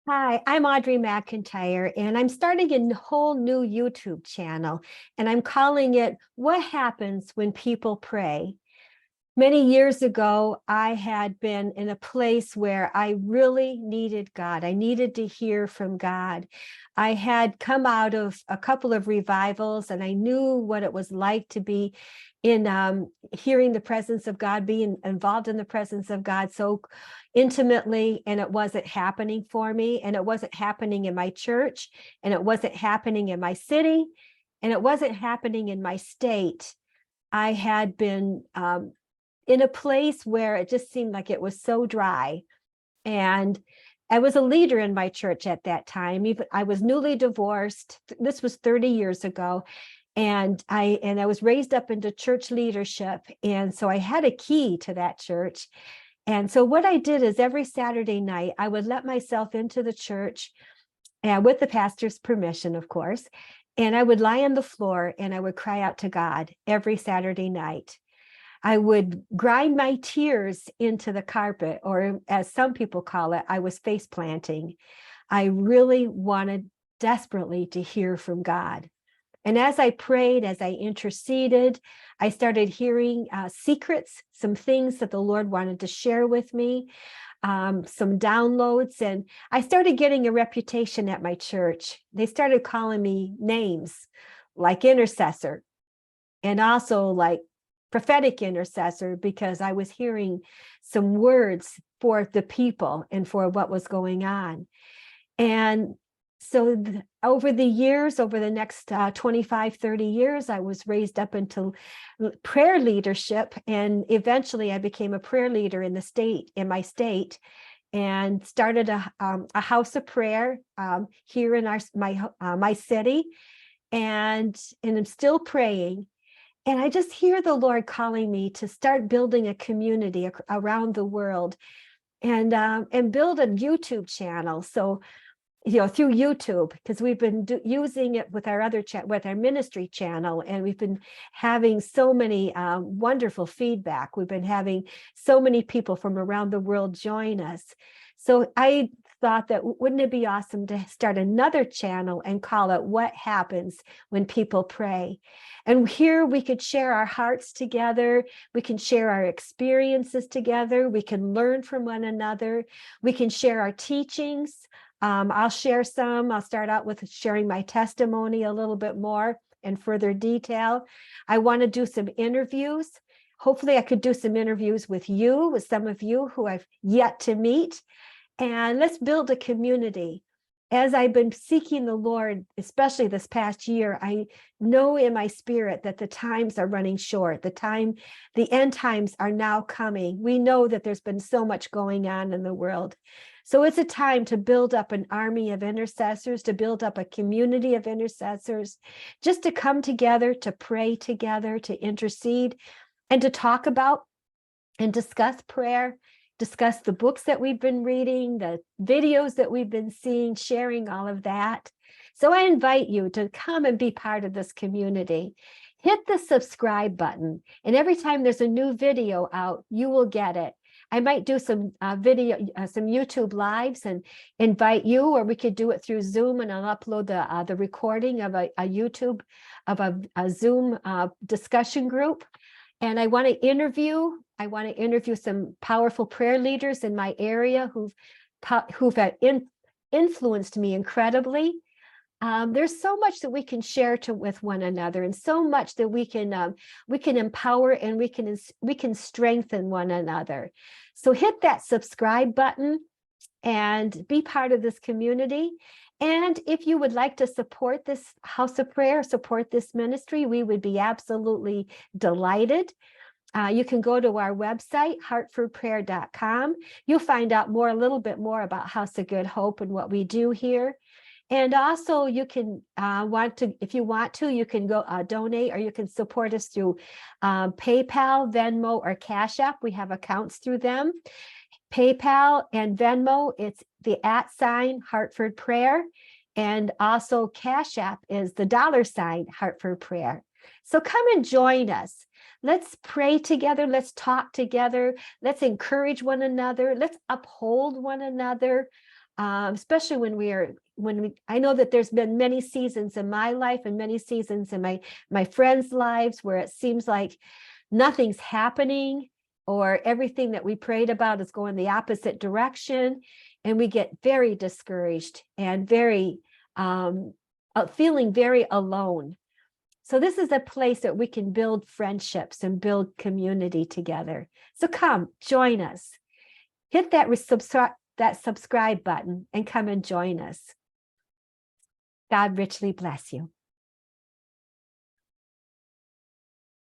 Hi, I'm Audrey McIntyre, and I'm starting a whole new YouTube channel, and I'm calling it What Happens When People Pray. Many years ago, I had been in a place where I really needed God. I needed to hear from God. I had come out of a couple of revivals, and I knew what it was like to be in hearing the presence of God, being involved in the presence of God so intimately, and it wasn't happening for me, and it wasn't happening in my church, and it wasn't happening in my city, and it wasn't happening in my state. I had been in a place where it just seemed like it was so dry. And I was a leader in my church at that time. Even I was newly divorced. This was 30 years ago. And I was raised up into church leadership. And so I had a key to that church. And so what I did is every Saturday night, I would let myself into the church, and with the pastor's permission, of course. And I would lie on the floor and I would cry out to God every Saturday night. I would grind my tears into the carpet, or as some people call it, I was face planting. I really wanted desperately to hear from God. And as I prayed, as I interceded, I started hearing secrets, some things that the Lord wanted to share with me, some downloads. And I started getting a reputation at my church. They started calling me names like intercessor, and also like prophetic intercessor, because I was hearing some words for the people and for what was going on. And so over the years, over the next 25, 30 years, I was raised up into prayer leadership. And eventually I became a prayer leader in my state, and started a house of prayer here in my city. And I'm still praying. And I just hear the Lord calling me to start building a community around the world, and build a YouTube channel. So, through YouTube, because we've been using it with our with our ministry channel, and we've been having so many wonderful feedback. We've been having so many people from around the world join us. So I thought that wouldn't it be awesome to start another channel and call it What Happens When People Pray? And here we could share our hearts together. We can share our experiences together. We can learn from one another. We can share our teachings. I'll share some. I'll start out with sharing my testimony a little bit more in further detail. I want to do some interviews. Hopefully I could do some interviews with some of you who I've yet to meet. And let's build a community. As I've been seeking the Lord, especially this past year, I know in my spirit that the times are running short. The end times are now coming. We know that there's been so much going on in the world. So it's a time to build up an army of intercessors, to build up a community of intercessors, just to come together, to pray together, to intercede, and to talk about and discuss prayer, discuss the books that we've been reading, the videos that we've been seeing, sharing all of that. So I invite you to come and be part of this community. Hit the subscribe button, and every time there's a new video out, you will get it. I might do some some YouTube lives and invite you, or we could do it through Zoom, and I'll upload the recording of a YouTube of a Zoom discussion group. And I want to interview some powerful prayer leaders in my area who've influenced me incredibly. There's so much that we can share with one another, and so much that we can empower, and we can strengthen one another. So hit that subscribe button and be part of this community. And if you would like to support this house of prayer, support this ministry, we would be absolutely delighted. You can go to our website, hartfordprayer.com. You'll find out a little bit more about House of Good Hope and what we do here. And also you can if you want to, you can go donate, or you can support us through PayPal, Venmo, or Cash App. We have accounts through them. PayPal and Venmo, it's the @ Hartford Prayer. And also Cash App is the $ Hartford Prayer. So come and join us. Let's pray together. Let's talk together. Let's encourage one another. Let's uphold one another. especially I know that there's been many seasons in my life and many seasons in my friends' lives where it seems like nothing's happening, or everything that we prayed about is going the opposite direction, and we get very discouraged and very feeling very alone. So this is a place that we can build friendships and build community together. So come join us. Hit that subscribe button and come and join us. God richly bless you.